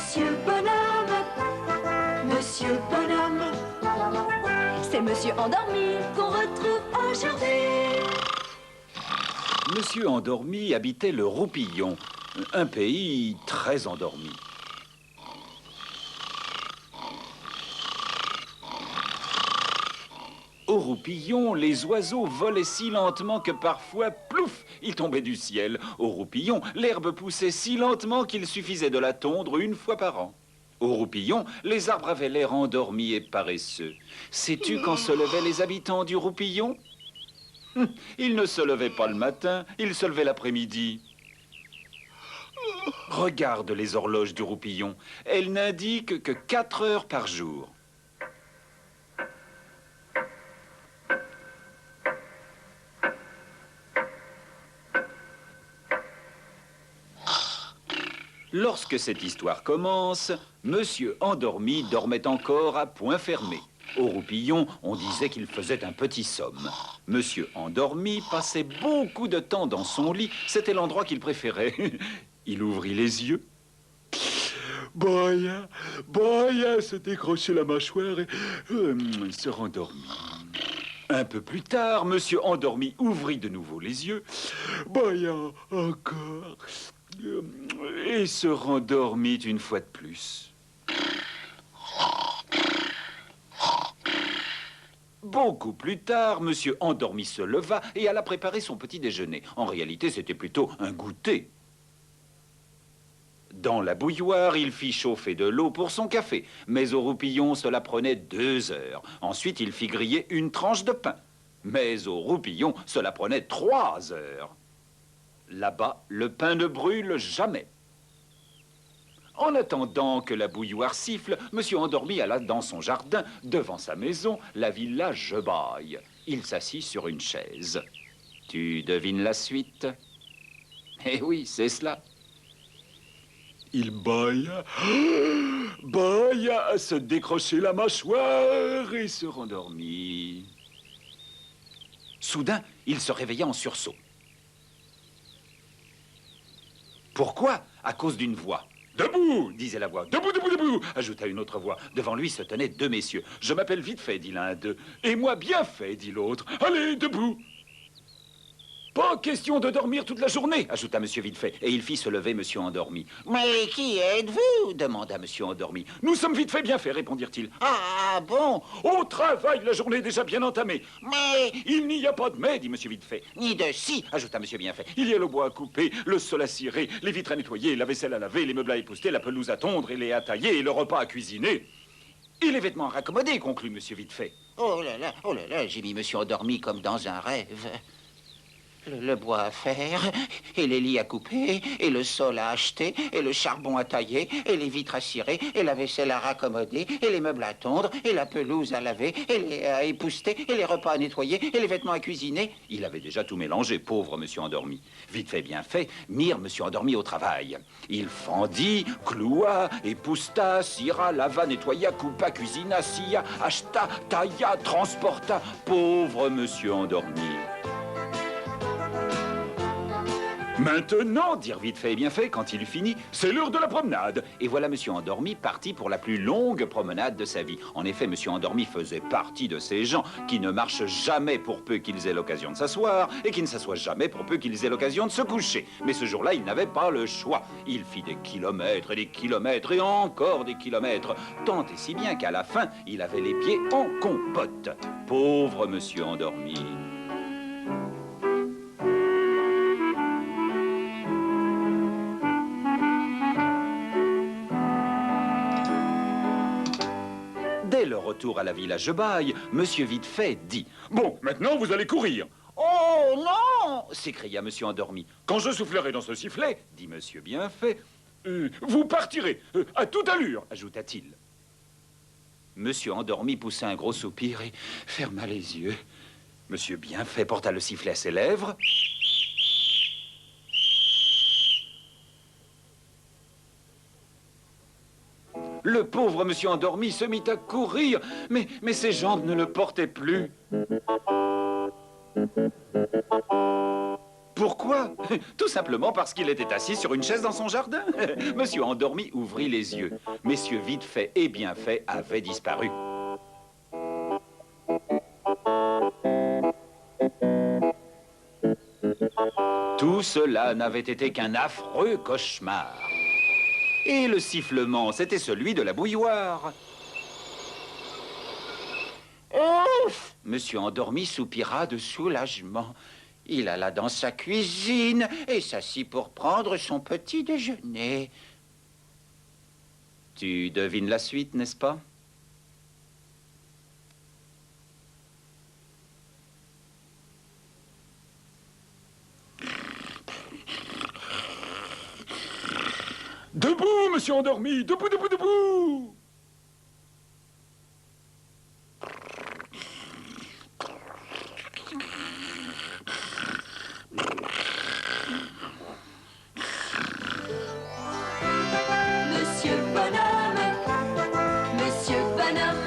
Monsieur Bonhomme, Monsieur Bonhomme. C'est Monsieur Endormi qu'on retrouve aujourd'hui. Monsieur Endormi habitait le Roupillon, un pays très endormi. Au Roupillon, les oiseaux volaient si lentement que parfois, plouf, ils tombaient du ciel. Au Roupillon, l'herbe poussait si lentement qu'il suffisait de la tondre une fois par an. Au Roupillon, les arbres avaient l'air endormis et paresseux. Sais-tu quand se levaient les habitants du Roupillon? Ils ne se levaient pas le matin, ils se levaient l'après-midi. Regarde les horloges du Roupillon. Elles n'indiquent que 4 heures par jour. Lorsque cette histoire commence, Monsieur Endormi dormait encore à point fermé. Au Roupillon, on disait qu'il faisait un petit somme. Monsieur Endormi passait beaucoup de temps dans son lit. C'était l'endroit qu'il préférait. Il ouvrit les yeux. Boya se décrochait la mâchoire et se rendormit. Un peu plus tard, Monsieur Endormi ouvrit de nouveau les yeux. Boya, encore. Et se rendormit une fois de plus. Beaucoup plus tard, Monsieur Endormi se leva et alla préparer son petit déjeuner. En réalité, c'était plutôt un goûter. Dans la bouilloire, il fit chauffer de l'eau pour son café. Mais au Roupillon, cela prenait 2 heures. Ensuite, il fit griller une tranche de pain. Mais au Roupillon, cela prenait 3 heures. Là-bas, le pain ne brûle jamais. En attendant que la bouilloire siffle, Monsieur Endormi alla dans son jardin, devant sa maison, la villa Jebaille. Il s'assit sur une chaise. Tu devines la suite? Eh oui, c'est cela. Il bâilla à se décrocher la mâchoire et se rendormit. Soudain, il se réveilla en sursaut. Pourquoi? À cause d'une voix. Debout, disait la voix. Debout, debout, debout, ajouta une autre voix. Devant lui se tenaient 2 messieurs. Je m'appelle vite fait, dit l'un d'eux. Et moi bien fait, dit l'autre. Allez, debout. Pas question de dormir toute la journée, ajouta Monsieur Vite-fait, et il fit se lever Monsieur Endormi. Mais qui êtes-vous? Demanda Monsieur Endormi. Nous sommes vite fait bien fait, répondirent-ils. Ah bon? Au travail, la journée est déjà bien entamée. Mais... Il n'y a pas de mais, dit Monsieur Vite-fait. Ni de si, ajouta Monsieur Bienfait. Il y a le bois à couper, le sol à cirer, les vitres à nettoyer, la vaisselle à laver, les meubles à épousseter, la pelouse à tondre et les à tailler, et le repas à cuisiner. Et les vêtements à raccommoder, conclut Monsieur Vite-fait. Oh là là, j'ai mis Monsieur Endormi comme dans un rêve. Le bois à faire, et les lits à couper, et le sol à acheter, et le charbon à tailler, et les vitres à cirer, et la vaisselle à raccommoder, et les meubles à tondre, et la pelouse à laver, et les à épousseter, et les repas à nettoyer, et les vêtements à cuisiner. Il avait déjà tout mélangé, pauvre Monsieur Endormi. Vite fait, bien fait, mirent Monsieur Endormi au travail. Il fendit, cloua, épousseta, cira, lava, nettoya, coupa, cuisina, scia, acheta, tailla, transporta. Pauvre Monsieur Endormi. Maintenant, dirent Vite fait et bien fait, quand il eut fini, c'est l'heure de la promenade. Et voilà Monsieur Endormi parti pour la plus longue promenade de sa vie. En effet, Monsieur Endormi faisait partie de ces gens qui ne marchent jamais pour peu qu'ils aient l'occasion de s'asseoir et qui ne s'assoient jamais pour peu qu'ils aient l'occasion de se coucher. Mais ce jour-là, il n'avait pas le choix. Il fit des kilomètres et encore des kilomètres, tant et si bien qu'à la fin, il avait les pieds en compote. Pauvre Monsieur Endormi. Dès le retour à la villa Jebaille, Monsieur Vite-fait dit « Bon, maintenant vous allez courir !»« Oh non !» s'écria Monsieur Endormi. « Quand je soufflerai dans ce sifflet, dit Monsieur Bienfait, vous partirez, à toute allure, ajouta-t-il. Monsieur Endormi poussa un gros soupir et ferma les yeux. Monsieur Bienfait porta le sifflet à ses lèvres. Le pauvre Monsieur Endormi se mit à courir, mais ses jambes ne le portaient plus. Pourquoi? Tout simplement parce qu'il était assis sur une chaise dans son jardin. Monsieur endormi ouvrit les yeux. Messieurs vite fait et bien fait avaient disparu. Tout cela n'avait été qu'un affreux cauchemar. Et le sifflement, c'était celui de la bouilloire. Ouf! Monsieur endormi soupira de soulagement. Il alla dans sa cuisine et s'assit pour prendre son petit déjeuner. Tu devines la suite, n'est-ce pas? Debout, monsieur endormi! Debout, debout, debout! Monsieur Bonhomme, Monsieur Bonhomme,